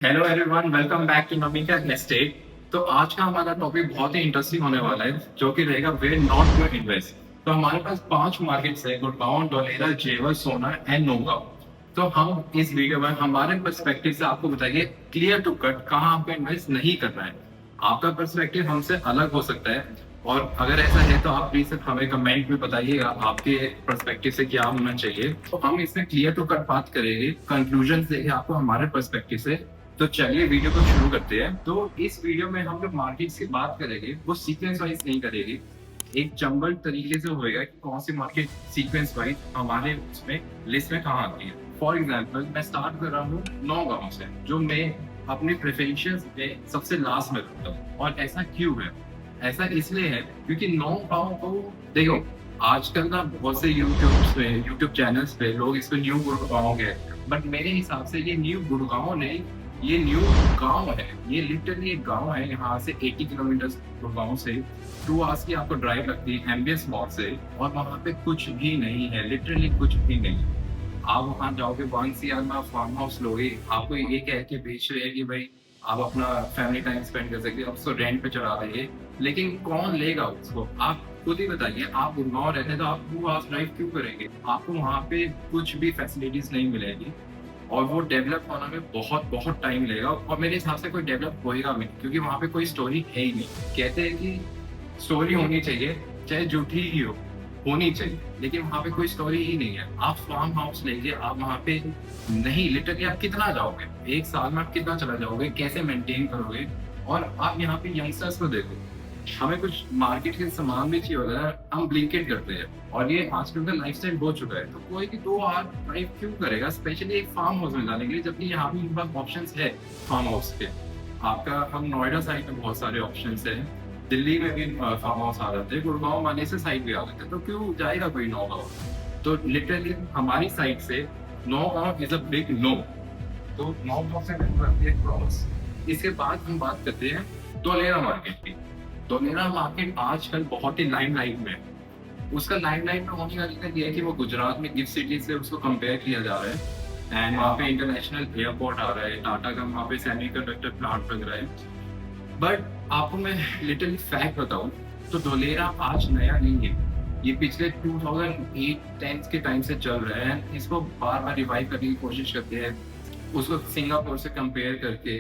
Hello everyone, welcome back to Namika Estate. तो आज का हमारा टॉपिक बहुत ही इंटरेस्टिंग होने वाला है, जो कि रहेगा वेयर नॉट टू इन्वेस्ट। तो हमारे पास 5 मार्केट्स है: गुड़गांव, धोलेरा, जेवर, सोना एंड नौगांव। तो हम इस वीडियो में हमारे पर्सपेक्टिव से आपको बताइए क्लियर टू कट कहाँ आपको इन्वेस्ट नहीं करना है। आपका पर्सपेक्टिव हमसे अलग हो सकता है, और अगर ऐसा है तो आप प्लीज हमें कमेंट में बताइएगा आपके पर्सपेक्टिव से क्या होना चाहिए। तो हम इसमें क्लियर टू कट बात करेंगे, कंक्लूजन देंगे आपको हमारे पर्सपेक्टिव से। तो चलिए वीडियो को शुरू करते हैं। तो इस वीडियो में हम जो मार्केट्स की बात करेंगे वो सीक्वेंस वाइज नहीं करेंगे, एक चंबल तरीके से होएगा कि कौन सी मार्केट सीक्वेंस वाइज हमारे उसमें लिस्ट में कहाँ आती है। फॉर एग्जांपल मैं स्टार्ट कर रहा हूँ नौगांव से, जो मैं अपने प्रेफरेंसेस में सबसे लास्ट में रखता हूँ। और ऐसा क्यों है? ऐसा इसलिए है क्योंकि नौगांव को देखो, आजकल ना बहुत से यूट्यूब चैनल्स पे लोग इसको न्यू गुड़गांव कहते हैं, बट मेरे हिसाब से ये न्यू गुड़गांव नहीं, ये न्यू गांव है। ये लिटरली एक गांव है। यहाँ से 80 किलोमीटर गुड़गांव से 2 आवर्स की आपको ड्राइव लगती है एमबीएस मॉल से, और वहाँ पे कुछ भी नहीं है, लिटरली कुछ भी नहीं। आप वहाँ जाओगे 1 CR में आप फार्म हाउस लोगे, आपको ये कह के बेच रहे हैं कि भाई आप अपना फैमिली टाइम स्पेंड कर सकते हो, आप उसको रेंट पे चढ़ा देंगे। लेकिन कौन लेगा उसको? आप खुद ही बताइए। आप गुड़गांव रहते हैं तो आप 2 आवर्स ड्राइव क्यों करेंगे? आपको वहाँ पे कुछ भी फैसिलिटीज नहीं मिलेगी, और वो डेवलप होने में बहुत बहुत टाइम लगेगा, और मेरे हिसाब से कोई डेवलप होएगा भी नहीं, क्योंकि वहाँ पे कोई स्टोरी है ही नहीं। कहते हैं कि स्टोरी होनी चाहिए, चाहे झूठी ही हो, होनी चाहिए, लेकिन वहाँ पे कोई स्टोरी ही नहीं है। आप फार्म हाउस लीजिए, आप वहाँ पे नहीं, लिटरली आप कितना जाओगे? 1 साल में आप कितना चला जाओगे? कैसे मेंटेन करोगे? और आप यहाँ पे यंगस्टर्स को देखो, हमें कुछ मार्केट के सामान भी चाहिए होता है, हम ब्लिंकिट करते हैं, और ये आजकल का लाइफस्टाइल हो चुका है। तो कोई भी 2 आवर ड्राइव क्यों करेगा, स्पेशली एक फार्म हाउस में जाने के लिए, जबकि यहाँ भी इनके पास ऑप्शंस है फार्म हाउस के। आपका हम नोएडा साइड में बहुत सारे ऑप्शंस हैं, दिल्ली में भी फार्म हाउस आ जाते हैं, गुड़गांव मानेसर साइड भी आ जाते हैं। तो क्यों जाएगा कोई नौगांव? तो लिटरली हमारी साइड से Naugaon is a big no. तो नौगांव से क्रॉस। इसके बाद हम बात करते हैं धोलेरा मार्केट की। धोलेरा मार्केट आजकल बहुत ही लाइमलाइट में है। उसका लाइमलाइट में होने का रीजन ये है कि वो गुजरात में गिफ्ट सिटी से उसको कंपेयर किया जा रहा है, एंड वहाँ पे इंटरनेशनल एयरपोर्ट आ रहा है, टाटा का वहाँ पे सेमीकंडक्टर प्लांट लग रहा है। बट आपको मैं लिटिल फैक्ट बताऊं तो धोलेरा आज नया नहीं है। ये पिछले 2008-10 के टाइम से चल रहा है। इसको बार बार रिवाइव करने की कोशिश करते हैं, उसको सिंगापुर से कंपेयर करके।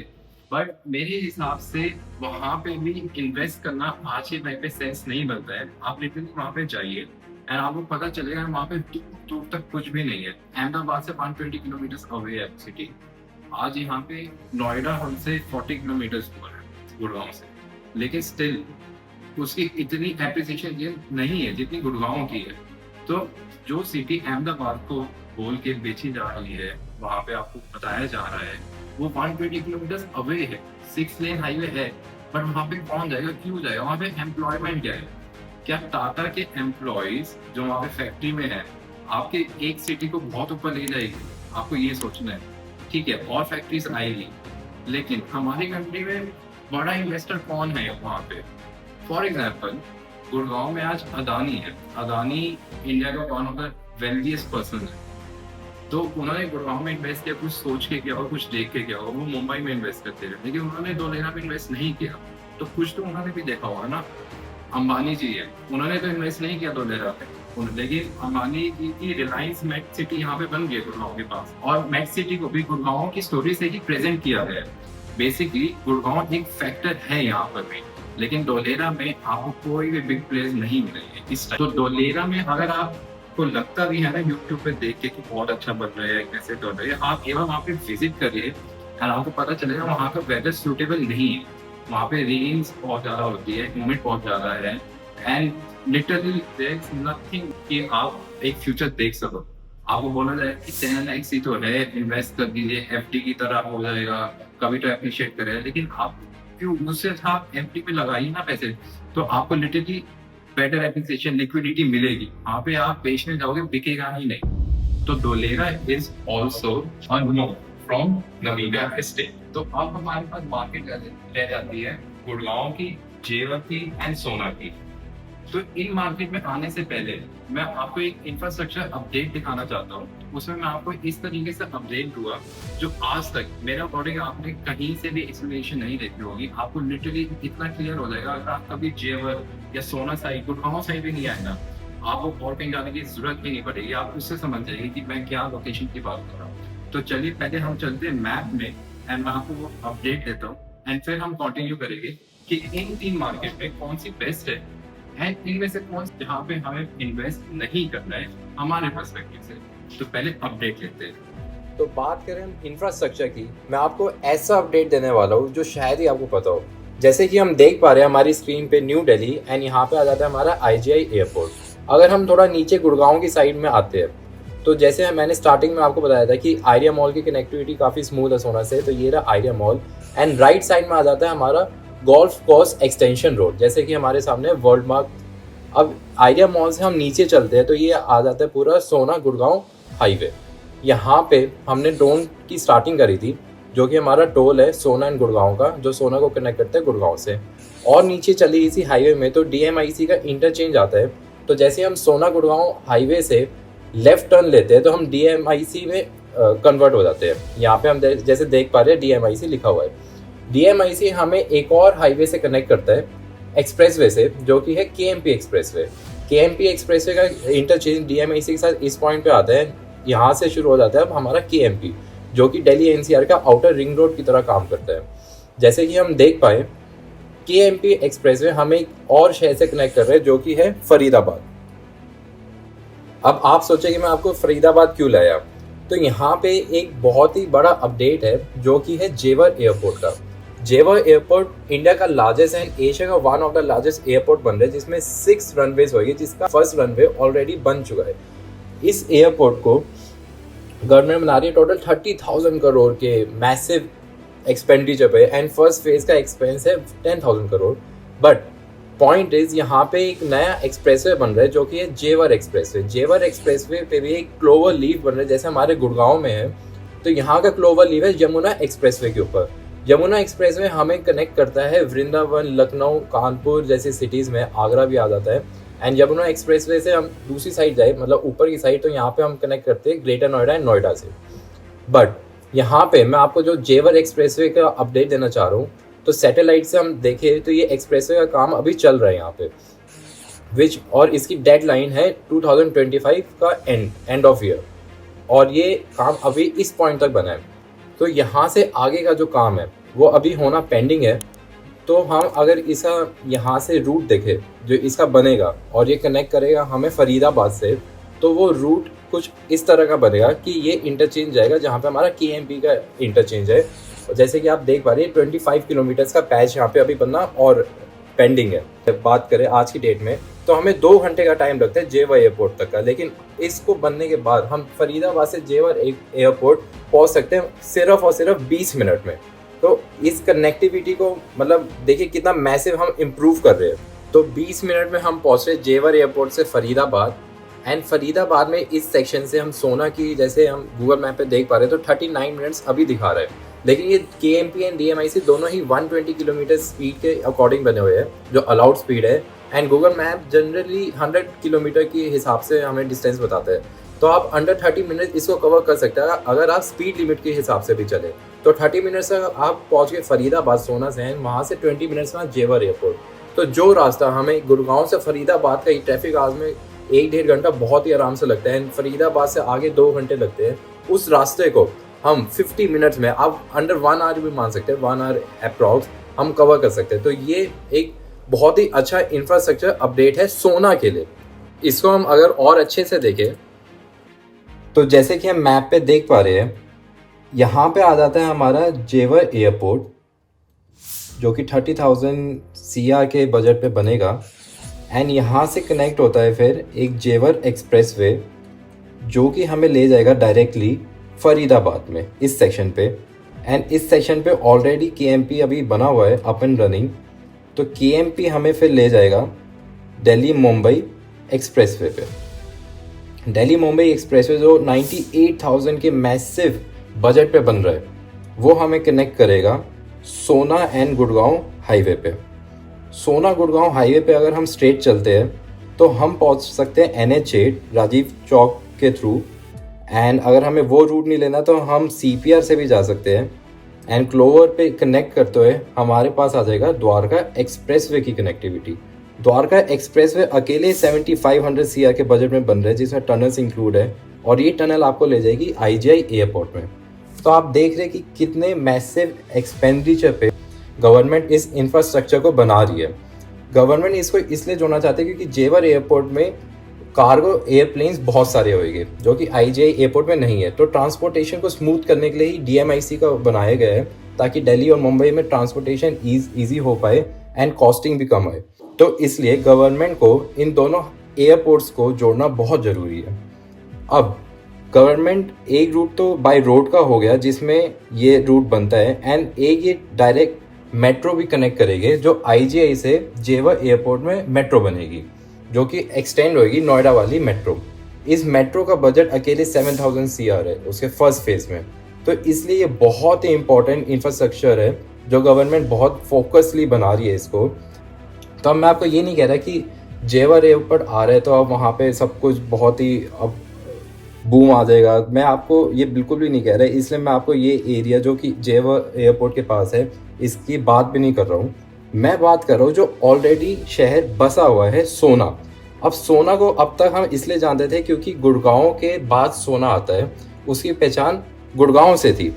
बट मेरे हिसाब से वहाँ पे भी इन्वेस्ट करना आज के टाइम पे सेंस नहीं बनता है। आप लिटरली वहाँ पे जाइए एंड आपको पता चलेगा वहाँ पे दूर दूर तक कुछ भी नहीं है। अहमदाबाद से 120 किलोमीटर अवे है सिटी। आज यहाँ पे नोएडा हमसे 40 किलोमीटर दूर है गुड़गांव से, लेकिन स्टिल उसकी इतनी एप्रिसिएशन ये नहीं है जितनी गुड़गांव की है। तो जो सिटी अहमदाबाद को बोल के बेची जा रही है, वहाँ पे आपको बताया जा रहा है वो 120 किलोमीटर अवे है, 6 लेन हाईवे है। बट वहाँ पे कौन जाएगा, क्यों जाएगा? वहाँ पे एम्प्लॉयमेंट क्या है? क्या टाटा के एम्प्लॉयज जो वहाँ पे फैक्ट्री में है आपके एक सिटी को बहुत ऊपर ले जाएगी? आपको ये सोचना है। ठीक है, और फैक्ट्रीज आएगी, लेकिन हमारी कंट्री में बड़ा इन्वेस्टर कौन है वहाँ पे? फॉर एग्जाम्पल गुड़गांव में आज अदानी है। अदानी इंडिया का वन ऑफ द वेल्थीएस्ट पर्सन है। तो उन्होंने गुड़गांव में इन्वेस्ट किया, कुछ सोच के किया और कुछ देख के किया, और वो मुंबई में इन्वेस्ट करते रहे, लेकिन उन्होंने धोलेरा में इन्वेस्ट नहीं किया। तो कुछ तो उन्होंने भी देखा होगा ना। अंबानी जी है, उन्होंने तो इन्वेस्ट नहीं किया धोलेरा पे, लेकिन अंबानी जी की रिलायंस मेट सिटी यहाँ पे बन गई गुड़गांव के पास, और मेट सिटी को भी गुड़गांव की स्टोरी से ही प्रेजेंट किया गया है। बेसिकली गुड़गांव एक फैक्टर है यहाँ पर भी, लेकिन धोलेरा में आपको कोई भी बिग प्लेयर नहीं मिलेंगे इस टाइम। तो धोलेरा में अगर आपको लगता भी है ना यूट्यूब पे देख के कि बहुत अच्छा बन रहा है, कैसे बन रहा है, आप एवं वहाँ पे विजिट करिए और आपको पता चलेगा वहाँ का वेदर सूटेबल नहीं है। वहाँ पे रेन्स बहुत ज्यादा होती है, ह्यूमिड बहुत ज्यादा है, and literally there is nothing कि आप एक फ्यूचर देख सको। आपको बोला जाए कि 10x ही तो है, इन्वेस्ट कर दीजिए, एफडी की तरह हो जाएगा, कभी तो एप्रिशिएट करे, लेकिन आप क्यों उससे आप एफडी पे लगाइए ना पैसे, तो आपको लिटरली बेटर एप्रिसिएशन, लिक्विडिटी मिलेगी। वहाँ पे आप बेचने जाओगे, बिकेगा ही नहीं। तो Dholera is also a know from Namibia state. तो अब हमारे पास मार्केट रह जाती है गुड़गांव की, जेवर की एंड सोना की। तो इन मार्केट में आने से पहले मैं आपको एक इंफ्रास्ट्रक्चर अपडेट दिखाना चाहता हूँ। उसमें मैं आपको इस तरीके से अपडेट दूंगा जो आज तक मेरे अकॉर्डिंग आपने कहीं से भी एक्सप्लेनेशन नहीं देखी होगी। आपको लिटरली इतना क्लियर हो जाएगा, अगर आप कभी जेवर या सोना साइड, गुड़गांव साइड भी नहीं आएगा, आपको और कहीं जाने की जरूरत भी नहीं पड़ेगी। आप उससे समझ जाएंगे कि मैं क्या लोकेशन की बात कर रहा हूँ। तो चलिए पहले हम चलते हैं मैप में एंड मैं आपको वो अपडेट देता हूँ एंड फिर हम कंटिन्यू करेंगे कि इन 3 मार्केट में कौन सी बेस्ट है एंड इनमें से कौन जहाँ पे हमें इन्वेस्ट नहीं करना है हमारे पर्सपेक्टिव से। तो पहले अपडेट लेते हैं। तो बात करें हम इंफ्रास्ट्रक्चर की, मैं आपको ऐसा अपडेट देने वाला हूँ जो शायद ही आपको पता हो। जैसे कि हम देख पा रहे हैं हमारी स्क्रीन पे न्यू दिल्ली एंड यहाँ पे आ जाता है हमारा IGI एयरपोर्ट। अगर हम थोड़ा नीचे गुड़गांव की साइड में आते हैं तो जैसे मैंने स्टार्टिंग में आपको बताया था कि आइडिया मॉल की कनेक्टिविटी काफ़ी स्मूथ है सोना से, तो ये रहा idea mall and right side में आ जाता है हमारा गोल्फ कोर्स एक्सटेंशन रोड, जैसे कि हमारे सामने वर्ल्ड मार्क। अब आइडिया मॉल से हम नीचे चलते हैं तो ये आ जाता है पूरा सोना गुड़गांव हाईवे। यहाँ पे हमने ड्रोन की स्टार्टिंग करी थी, जो कि हमारा टोल है सोना एंड गुड़गांव का, जो सोना को कनेक्ट करता है गुड़गांव से। और नीचे चली इसी हाईवे में तो DMIC का इंटरचेंज आता है। तो जैसे हम सोना गुड़गांव हाईवे से लेफ्ट टर्न लेते हैं तो हम DMIC में कन्वर्ट हो जाते हैं। यहाँ पे हम जैसे देख पा रहे हैं DMIC लिखा हुआ है। DMIC हमें एक और हाईवे से कनेक्ट करता है एक्सप्रेसवे से, जो कि है KMP एक्सप्रेसवे। KMP एक्सप्रेसवे का इंटरचेंज DMIC के साथ इस पॉइंट पे आता है। यहाँ से शुरू हो जाता है अब हमारा KMP, जो कि दिल्ली NCR का आउटर रिंग रोड की तरह काम करता है। जैसे कि हम देख पाए KMP एक्सप्रेसवे हमें एक और शहर से कनेक्ट कर रहे हैं, जो कि है फरीदाबाद। अब आप सोचेंगे मैं आपको फरीदाबाद क्यों लाया, तो यहाँ पे एक बहुत ही बड़ा अपडेट है जो कि है जेवर एयरपोर्ट का। जेवर एयरपोर्ट इंडिया का लार्जेस्ट एंड एशिया का one of the largest airport बन रहा है, जिसमें 6 रनवेज होगी, जिसका फर्स्ट रनवे ऑलरेडी बन चुका है। इस एयरपोर्ट को गवर्नमेंट बना रही है टोटल 30,000 करोड़ के मैसिव एक्सपेंडिचर पे एंड फर्स्ट फेज का एक्सपेंस है 10,000 करोड़। बट पॉइंट इज यहाँ पे एक नया एक्सप्रेसवे बन रहा है जो कि है जेवर एक्सप्रेसवे। जेवर एक्सप्रेसवे पे भी एक क्लोवर लीफ बन रहा है, जैसे हमारे गुड़गांव में है। तो यहाँ का क्लोवर लीफ है यमुना एक्सप्रेसवे के ऊपर। यमुना एक्सप्रेसवे हमें कनेक्ट करता है वृंदावन, लखनऊ, कानपुर जैसी सिटीज़ में, आगरा भी आ जाता है। एंड यमुना एक्सप्रेसवे से हम दूसरी साइड जाए, मतलब ऊपर की साइड, तो यहाँ पे हम कनेक्ट करते हैं ग्रेटर नोएडा एंड नोएडा से। बट यहाँ पे मैं आपको जो जेवर एक्सप्रेसवे का अपडेट देना चाह रहा हूँ, तो सैटेलाइट से हम देखें तो ये एक्सप्रेसवे का काम अभी चल रहा है यहाँ पे, और इसकी डेडलाइन है 2025 का एंड ऑफ ईयर, और ये काम अभी इस पॉइंट तक बना है। तो यहाँ से आगे का जो काम है वो अभी होना पेंडिंग है। तो हम अगर इसका यहाँ से रूट देखें जो इसका बनेगा और ये कनेक्ट करेगा हमें फरीदाबाद से, तो वो रूट कुछ इस तरह का बनेगा कि ये इंटरचेंज जाएगा जहाँ पे हमारा KMP का इंटरचेंज है। जैसे कि आप देख पा रहे हैं 25 किलोमीटर्स का पैच यहाँ पे अभी बनना और पेंडिंग है। जब बात करें आज की डेट में तो हमें 2 घंटे का टाइम लगता है जेवर एयरपोर्ट तक का, लेकिन इसको बनने के बाद हम फरीदाबाद से जेवर एयरपोर्ट पहुँच सकते हैं सिर्फ और सिर्फ 20 मिनट में। तो इस कनेक्टिविटी को मतलब देखिए कितना मैसिव हम इम्प्रूव कर रहे हैं। तो 20 मिनट में हम पहुँच रहे जेवर एयरपोर्ट से फरीदाबाद, एंड फरीदाबाद में इस सेक्शन से हम सोना की, जैसे हम गूगल मैप पे देख पा रहे हैं तो 39 मिनट्स अभी दिखा रहा है, लेकिन ये KMP एंड DMIC दोनों ही 120 किलोमीटर स्पीड के अकॉर्डिंग बने हुए हैं, जो अलाउड स्पीड है। And Google map generally 100 kilometre के हिसाब से हमें डिस्टेंस बताता है। तो आप अंडर 30 मिनट इसको कवर कर सकते हैं अगर आप स्पीड लिमिट के हिसाब से भी चले। तो 30 मिनट्स से आप पहुँच गए फरीदाबाद सोना से, वहाँ से 20 मिनट्स में जेवर एयरपोर्ट। तो जो रास्ता हमें गुड़गांव से फरीदाबाद का ही ट्रैफिक आज में 1-1.5 घंटा बहुत ही आराम से लगता है, फरीदाबाद से आगे 2 घंटे लगते हैं, उस रास्ते को हम 50 मिनट्स में, आप अंडर 1 आवर भी मान सकते हैं, 1 आवर अप्रॉक्स हम कवर कर सकते हैं। तो ये एक बहुत ही अच्छा इंफ्रास्ट्रक्चर अपडेट है सोना के लिए। इसको हम अगर और अच्छे से देखें तो जैसे कि हम मैप पे देख पा रहे हैं, यहाँ पे आ जाता है हमारा जेवर एयरपोर्ट, जो कि 30,000 CR के बजट पे बनेगा। एंड यहाँ से कनेक्ट होता है फिर एक जेवर एक्सप्रेसवे, जो कि हमें ले जाएगा डायरेक्टली फरीदाबाद में इस सेक्शन पे। एंड इस सेक्शन पे ऑलरेडी KMP अभी बना हुआ है, अप एंड रनिंग। तो KMP हमें फिर ले जाएगा दिल्ली मुंबई एक्सप्रेसवे पे। दिल्ली मुंबई एक्सप्रेसवे जो 98,000 के मैसिव बजट पे बन रहा है, वो हमें कनेक्ट करेगा सोना एंड गुड़गांव हाईवे पे। सोना गुड़गांव हाईवे पे अगर हम स्ट्रेट चलते हैं तो हम पहुंच सकते हैं NH8 राजीव चौक के थ्रू। एंड अगर हमें वो रूट नहीं लेना तो हम CPR से भी जा सकते हैं। एंड क्लोवर पे कनेक्ट करते हुए हमारे पास आ जाएगा द्वारका एक्सप्रेसवे की कनेक्टिविटी। द्वारका एक्सप्रेसवे अकेले 7500 CR के बजट में बन रहा है, जिसमें टनल्स इंक्लूड है, और ये टनल आपको ले जाएगी IGI एयरपोर्ट में। तो आप देख रहे हैं कि कितने मैसिव एक्सपेंडिचर पे गवर्नमेंट इस इंफ्रास्ट्रक्चर को बना रही है। गवर्नमेंट इसको इसलिए जोड़ना चाहते हैं क्योंकि जेवर एयरपोर्ट में कार्गो एयरप्लेन्स बहुत सारे होंगे जो कि IGI एयरपोर्ट में नहीं है। तो ट्रांसपोर्टेशन को स्मूथ करने के लिए ही DMIC का बनाया गया है, ताकि दिल्ली और मुंबई में ट्रांसपोर्टेशन ईजी हो पाए एंड कॉस्टिंग भी कम आए। तो इसलिए गवर्नमेंट को इन दोनों एयरपोर्ट्स को जोड़ना बहुत ज़रूरी है। अब गवर्नमेंट एक रूट तो बाय रोड का हो गया जिसमें ये रूट बनता है, एंड एक ये डायरेक्ट मेट्रो भी कनेक्ट करेंगे जो IGI से जेवर एयरपोर्ट में मेट्रो बनेगी, जो कि एक्सटेंड होगी नोएडा वाली मेट्रो। इस मेट्रो का बजट अकेले 7000 CR है उसके फर्स्ट फेज में। तो इसलिए ये बहुत ही इंपॉर्टेंट इंफ्रास्ट्रक्चर है जो गवर्नमेंट बहुत फोकसली बना रही है इसको। तो अब मैं आपको ये नहीं कह रहा कि जेवर एयरपोर्ट आ रहा है तो अब वहाँ पे सब कुछ बहुत ही अब बूम आ जाएगा, मैं आपको ये बिल्कुल भी नहीं कह रहा। इसलिए मैं आपको ये एरिया जो कि जेवर एयरपोर्ट के पास है इसकी बात भी नहीं कर रहा हूँ। मैं बात कर रहा हूँ जो ऑलरेडी शहर बसा हुआ है, सोना। अब सोना को अब तक हम इसलिए जानते थे क्योंकि गुड़गांव के बाद सोना आता है, उसकी पहचान गुड़गांव से थी।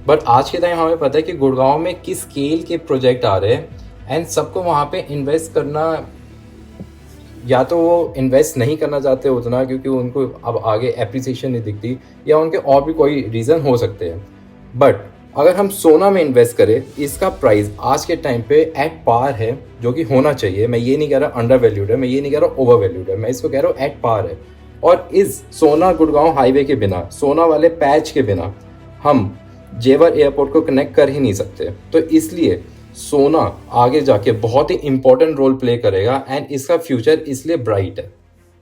बट आज के टाइम हमें पता है कि गुड़गांव में किस स्केल के प्रोजेक्ट आ रहे हैं, एंड सबको वहाँ पे इन्वेस्ट करना, या तो वो इन्वेस्ट नहीं करना चाहते उतना क्योंकि उनको अब आगे एप्रिसिएशन नहीं दिखती, या उनके और भी कोई रीज़न हो सकते हैं। बट अगर हम सोना में इन्वेस्ट करें, इसका प्राइस आज के टाइम पे एट पार है, जो कि होना चाहिए। मैं ये नहीं कह रहा अंडर वैल्यूड है, मैं ये नहीं कह रहा ओवर वैल्यूड है, मैं इसको कह रहा हूँ एट पार है। और इस सोना गुड़गांव हाईवे के बिना, सोना वाले पैच के बिना हम जेवर एयरपोर्ट को कनेक्ट कर ही नहीं सकते। तो इसलिए सोना आगे जाके बहुत ही इंपॉर्टेंट रोल प्ले करेगा, एंड इसका फ्यूचर इसलिए ब्राइट है।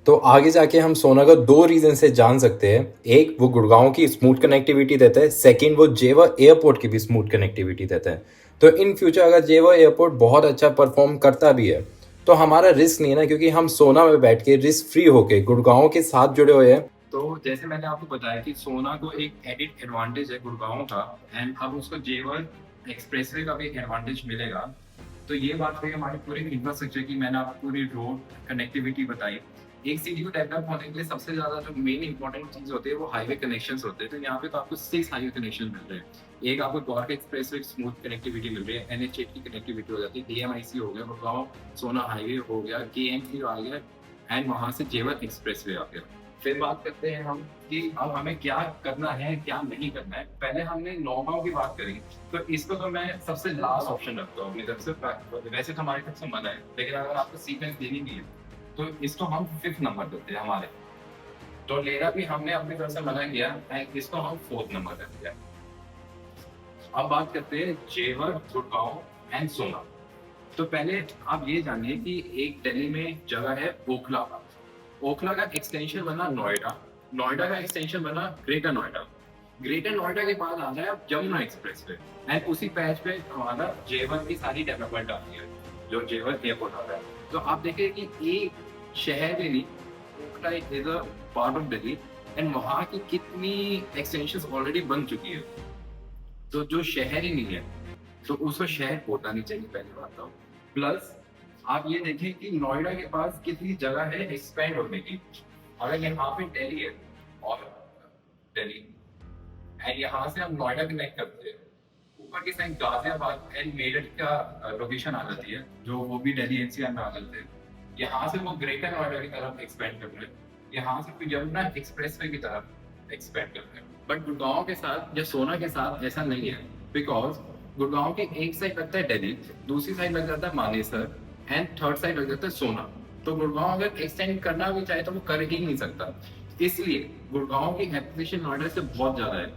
तो आगे जाके हम सोना को दो रीज़न से जान सकते हैं। एक, वो गुड़गांव की स्मूथ कनेक्टिविटी देता है। सेकंड, वो जेवर एयरपोर्ट की भी स्मूथ कनेक्टिविटी देता है। तो इन फ्यूचर अगर जेवर एयरपोर्ट बहुत अच्छा परफॉर्म करता भी है तो हमारा रिस्क नहीं है ना, क्योंकि हम सोना में बैठ के रिस्क फ्री होके गुड़गांव के साथ जुड़े हुए हैं। तो जैसे मैंने आपको बताया कि सोना को एक एडिट एडवांटेज है गुड़गांव का, एंड अब उसको जेवर एक्सप्रेसवे का भी एडवांटेज मिलेगा। तो ये बात हुई हमारी पूरी इंफ्रास्ट्रक्चर की, मैंने आपको पूरी रोड कनेक्टिविटी बताई। एक सिटी को डेवलप होने के लिए सबसे ज्यादा जो मेन इंपॉर्टेंट चीज होती है वो हाईवे कनेक्शंस होते हैं। तो यहाँ पे तो आपको 6 हाईवे कनेक्शन मिल रहे हैं। एक आपको द्वारका एक्सप्रेसवे स्मूथ कनेक्टिविटी मिल रही है, NH8 की कनेक्टिविटी हो जाती है, DMIC हो गया, गुड़गांव सोना हाईवे हो गया, KMC आ गया, एंड वहां से जेवर एक्सप्रेसवे आ गया। फिर बात करते हैं हम कि अब हमें क्या करना है क्या नहीं करना है। पहले हमने नौगांव की बात करी, तो इसको तो मैं सबसे लास्ट ऑप्शन रखता हूँ अपनी तरफ से। वैसे तो हमारी तरफ से मना है, लेकिन अगर आपको सीक्वेंस देनी भी है तो इसको हम 5th नंबर देते हैं हमारे। तो लेना भी हमने अपनी तरफ से मना किया, एंड इसको हम 4th नंबर देते हैं। अब बात करते हैं जेवर, गुड़गांव एंड सोना। तो पहले आप ये जानिए कि एक दिल्ली में जगह है ओखला। ओखला का एक्सटेंशन बना नोएडा, नोएडा का एक्सटेंशन बना ग्रेटर नोएडा, ग्रेटर नोएडा के बाद आ जाए जमुना एक्सप्रेसवे, एंड उसी पैच पे हमारा जेवर की सारी डेवलपमेंट आती है जो जेवर एयरपोर्ट आता है। तो आप देखिए कि एक शहर में नहीं, Okhla is a part of Delhi, and वहाँ की कितनी एक्सटेंशंस ऑलरेडी बन चुकी है। तो जो शहर ही नहीं है तो उसको शहर होता नहीं चाहिए, पहली बात। तो प्लस आप ये देखें कि नोएडा के पास कितनी जगह है एक्सपेंड होने की। अगर यहाँ पे दिल्ली है और दिल्ली एंड यहाँ से हम नोएडा कनेक्ट करते हैं, ऊपर की साइड गाजियाबाद एंड मेरठ का लोकेशन आ जाती है, जो वो भी दिल्ली NCR में आ जाते हैं। यहाँ से वो ग्रेटर नोएडा की तरफ एक्सपेंड कर रहे हैं, यहाँ से फिर यमुना एक्सप्रेसवे की तरफ एक्सपेंड कर रहे हैं। बट गुड़गांव के साथ या सोना के साथ ऐसा नहीं है, बिकॉज गुड़गांव के एक साइड लगता है दिल्ली, दूसरी साइड लग जाता है मानेसर, एंड थर्ड साइड लग जाता है सोना। तो गुड़गांव अगर एक्सटेंड करना भी चाहे तो वो कर ही नहीं सकता। इसलिए गुड़गांव की एप्लीकेशन नोएडा से बहुत ज्यादा है।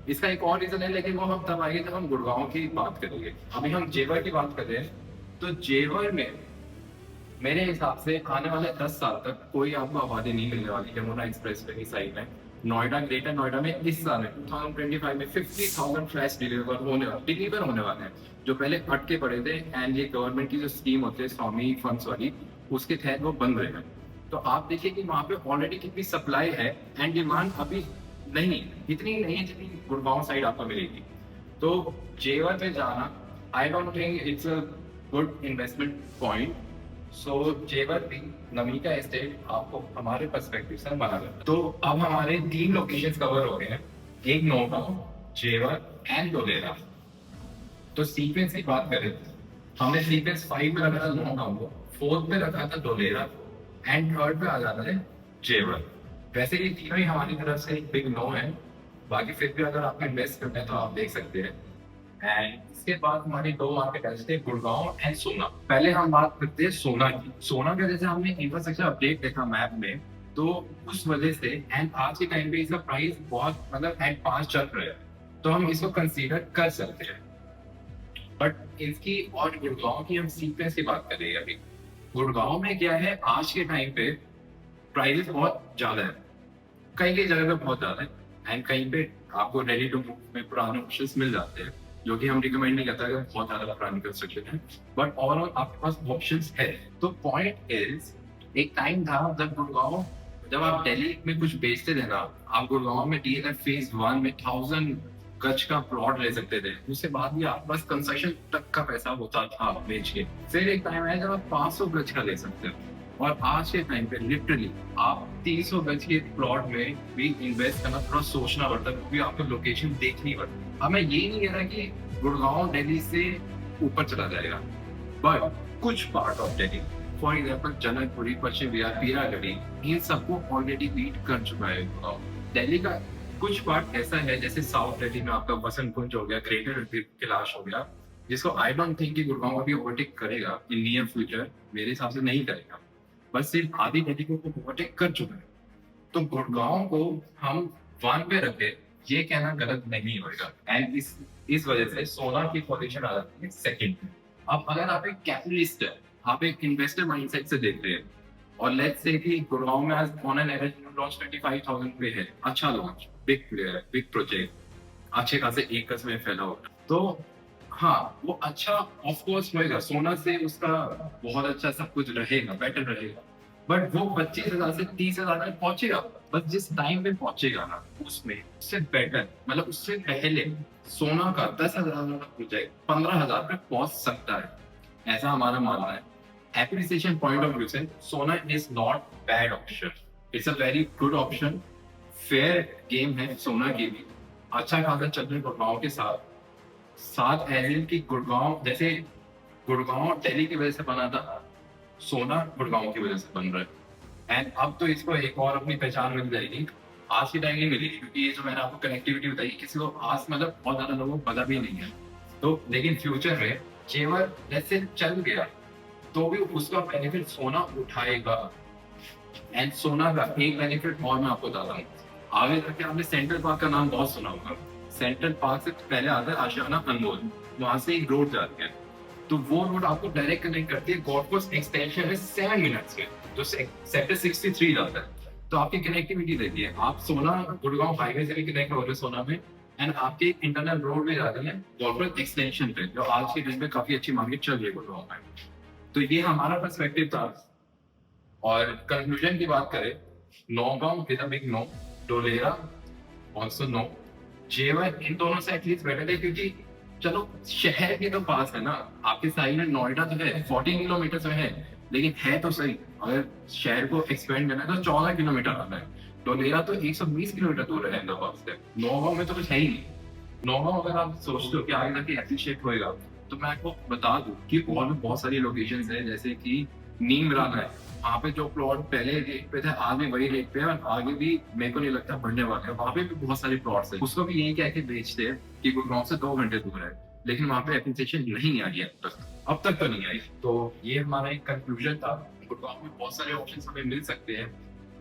इसका एक और रीजन है, लेकिन वो हम तब आएंगे जब हम गुड़गांव की बात करेंगे। अभी हम जेवर की बात कर रहे हैं। तो जेवर में मेरे हिसाब से आने वाले 10 साल तक कोई आपको आबादी नहीं मिलने वाली यमुना एक्सप्रेसवे की साइड में। नोएडा, ग्रेटर नोएडा में इस साल में 2025 में 50,000 फ्लैट्स डिलीवर होने वाले हैं, जो पहले अटके पड़े थे। एंड ये गवर्नमेंट की जो स्कीम होती है स्वामी फंड्स वाली, उसके तहत वो बन रहे हैं। तो आप देखिए कि वहाँ पे ऑलरेडी कितनी सप्लाई है एंड डिमांड अभी नहीं, इतनी नहीं है जितनी गुड़गांव साइड आपको मिलेगी। तो जेवर पे जाना, I don't think it's a good investment point. So Jewar भी नमिका एस्टेट आपको हमारे पर्सपेक्टिव से मना करता है। तो अब हमारे 3 लोकेशंस कवर हो गए हैं, एक नौगांव, जेवर एंड धोलेरा। तो सीक्वेंस की बात करें, हमने सीक्वेंस 5 में रखा था नौगांव को, 4th पे रखा था धोलेरा एंड 3rd पे आ जाता है जेवर। वैसे ये तीनों ही हमारी तरफ से एक बिग नो है, बाकी फिर भी अगर आपको इन्वेस्ट करना है तो आप देख सकते हैं। एंड इसके बाद हमारी 2 मार्केट ऐसे थे, गुड़गांव एंड सोना। पहले हम बात करते हैं सोना की। सोना का जैसे हमने इंफ्रास्ट्रक्चर अपडेट देखा मैप में, तो उस वजह से एंड आज के टाइम पे इसका प्राइस बहुत मतलब एट 5 चल रहा है, तो हम इसको कंसीडर कर सकते हैं। बट इसकी और गुड़गांव की हम सीक्वेंस की बात करेंगे अभी। गुड़गांव में क्या है, आज के टाइम पे प्राइस बहुत ज्यादा है, कई कई जगह पे बहुत ज्यादा है एंड कहीं पे आपको रेडी टू मूव में पुराने ऑप्शंस मिल जाते हैं, जो कि हम रिकमेंड नहीं करता अगर बहुत ज्यादा पुरानी कंस्ट्रक्शन है। बट ओवरऑल आपके पास ऑप्शंस है। तो पॉइंट इज, एक टाइम था जब गुड़गांव, जब आप दिल्ली में कुछ बेचते थे ना, आप गुड़गांव में DLF फेज 1 में 1000 गज का प्लॉट ले सकते थे, उसके बाद भी आपके पास कंस्ट्रक्शन तक का पैसा होता था बेच के। फिर एक टाइम है जब आप 500 गज का ले सकते हो, और आज के टाइम पे लिटरली आप 300 गज के प्लॉट में भी इन्वेस्ट करना थोड़ा सोचना पड़ता है, क्योंकि आपको लोकेशन देखनी पड़ती है। अब मैं ये नहीं कह रहा कि गुड़गांव दिल्ली से ऊपर चला जाएगा, बट कुछ part of Delhi, for example Janakpuri, Paschim Vihar, Peeragarhi, इन सबको ऑलरेडी बीट कर चुका है गुड़गांव। दिल्ली का कुछ पार्ट ऐसा है, जैसे साउथ दिल्ली में आपका वसंत कुंज हो गया, ग्रेटर कैलाश हो गया, जिसको आई डोंट थिंक कि गुड़गांव अभी ओवरटेक करेगा इन नियर फ्यूचर, मेरे हिसाब से नहीं करेगा, बस सिर्फ आधी दिल्ली को ओवरटेक कर चुका है। तो गुड़गांव को हम 1 पे रखे, ये कहना गलत नहीं होगा। एंड इस वजह से सोना की पोजीशन आ जाती है 2nd पे। अब अगर आप एक कैपिटलिस्ट है, आप एक इन्वेस्टर माइंडसेट से देख रहे हैं, और लेट्स से कि गुड़गांव में आज ऑन एन एवरेज लॉन्च 25,000 पे है, अच्छा launch, big player, big project, अच्छे खासे एकर्स में फैला होगा, तो हाँ वो अच्छा ऑफ कोर्स होएगा, सोना से उसका बहुत अच्छा सब कुछ रहेगा, बेटर रहेगा। बट वो 25,000 से 30,000 तक पहुंचेगा, बस जिस टाइम पे पहुंचेगा ना, उसमें उससे बेटर, मतलब उससे पहले सोना का 10,000 तक प्रोजेक्ट 15,000 पे पहुंच सकता है, ऐसा हमारा मानना है। एप्रिसिएशन पॉइंट ऑफ व्यू से सोना is not bad option, it's a very good option. Fair game है सोना की भी, अच्छा खासा चल रहा है गुड़गांव के साथ साथ। एज की गुड़गांव, जैसे गुड़गांव दिल्ली की वजह से बना था, सोना गुड़गांव की वजह से बन रहा है। एंड अब तो इसको एक और अपनी पहचान मिल जाएगी, आज की टाइम नहीं मिलेगी, क्योंकि ये जो मैंने आपको कनेक्टिविटी बताई, किसी को आज मतलब बहुत ज्यादा लोगों को पता भी नहीं है। तो लेकिन फ्यूचर में जेवर जैसे चल गया तो भी उसका बेनिफिट सोना उठाएगा। एंड सोना का एक बेनिफिट और मैं आपको बताता हूँ, आगे जाके आपने सेंट्रल पार्क का नाम बहुत सुना होगा। सेंट्रल पार्क से पहले आता है आशियाना अनमोल, वहां से एक रोड जाती है, तो वो रोड आपको डायरेक्ट कनेक्ट करती है गोल्फ कोर्स एक्सटेंशन में 7 मिनट्स के, जो सेक्टर 63 जाता है। तो आपकी कनेक्टिविटी रहती है, आप सोना गुड़गांव हाईवे से भी कनेक्ट हो रहे सोना में, एंड आपके इंटरनल रोड में जाती है गोल्फ कोर्स एक्सटेंशन पे, जो आज के दिन में काफी अच्छी मार्केट चल रही है गुड़गांव में। तो ये हमारा पर्सपेक्टिव था। और कंक्लूजन की बात करें, Naugaon with a big no, Dholera also no, Jewar इन दोनों से एटलीस्ट बेटर है, क्योंकि चलो शहर के तो पास है ना, आपके साइड में नोएडा तो है 14 किलोमीटर में है, लेकिन है तो सही, अगर शहर को एक्सपेंड करना है तो 14 किलोमीटर आना है। डोलेरा तो 120 किलोमीटर दूर है अहमदाबाद से। नौगांव में तो कुछ है ही नहीं। नौगांव अगर आप सोचते हो कि आगे जाके एप्रिशिएट होएगा, तो मैं आपको बता दूं कि और भी बहुत सारी लोकेशंस है, जैसे कि नीमराना है, वहाँ पे जो प्लॉट पहले रेट पे थे आज भी वही रेट पे है, और आगे भी मेरे को नहीं लगता बढ़ने वाले हैं। वहाँ पे भी बहुत सारे प्लॉट्स है, उसको भी यही कह के बेचते हैं कि गुड़गांव से 2 घंटे दूर है, लेकिन वहाँ पे एप्रिसिएशन नहीं आई है अब तक तो नहीं आई। तो ये हमारा एक कंक्लूजन था, गुड़गांव में बहुत सारे ऑप्शन हमें मिल सकते हैं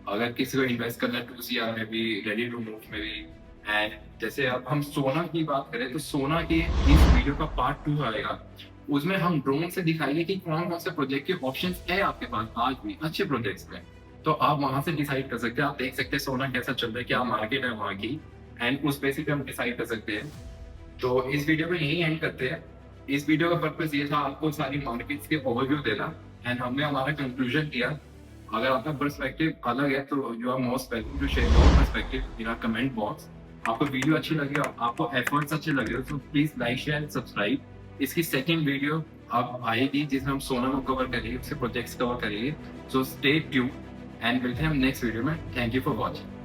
अगर किसी को इन्वेस्ट करना है, 2CR में भी, रेडी टू मूव में भी। एंड जैसे अब हम सोना की बात करें, तो सोना की इस वीडियो का पार्ट 2 आएगा, उसमें हम ड्रोन से दिखाएंगे कि कौन कौन से प्रोजेक्ट के ऑप्शंस है आपके पास आज भी अच्छे प्रोजेक्ट्स में, तो आप वहां से डिसाइड कर सकते हैं, आप देख सकते हैं सोना कैसा चल रहा है, क्या मार्केट है वहाँ की, एंड उस बेसिस पे हम डिसाइड कर सकते हैं। तो इस वीडियो को यही एंड करते हैं। इस वीडियो का पर्पस ये था आपको सारी मार्केट्स के ओवरव्यू देना, एंड हमने हमारा कंक्लूजन किया। अगर आपका पर्सपेक्टिव अलग है तो you are most welcome to share your perspective in our comment box. आपको वीडियो अच्छी लगी और आपको एफर्ट्स अच्छे लगे हो तो please like share and subscribe. इसकी सेकंड वीडियो अब आएगी जिसमें हम सोना को कवर करेंगे, उसके प्रोजेक्ट्स कवर करेंगे। सो स्टे ट्यून्ड एंड मिलते हैं हम नेक्स्ट वीडियो में। Thank you for watching.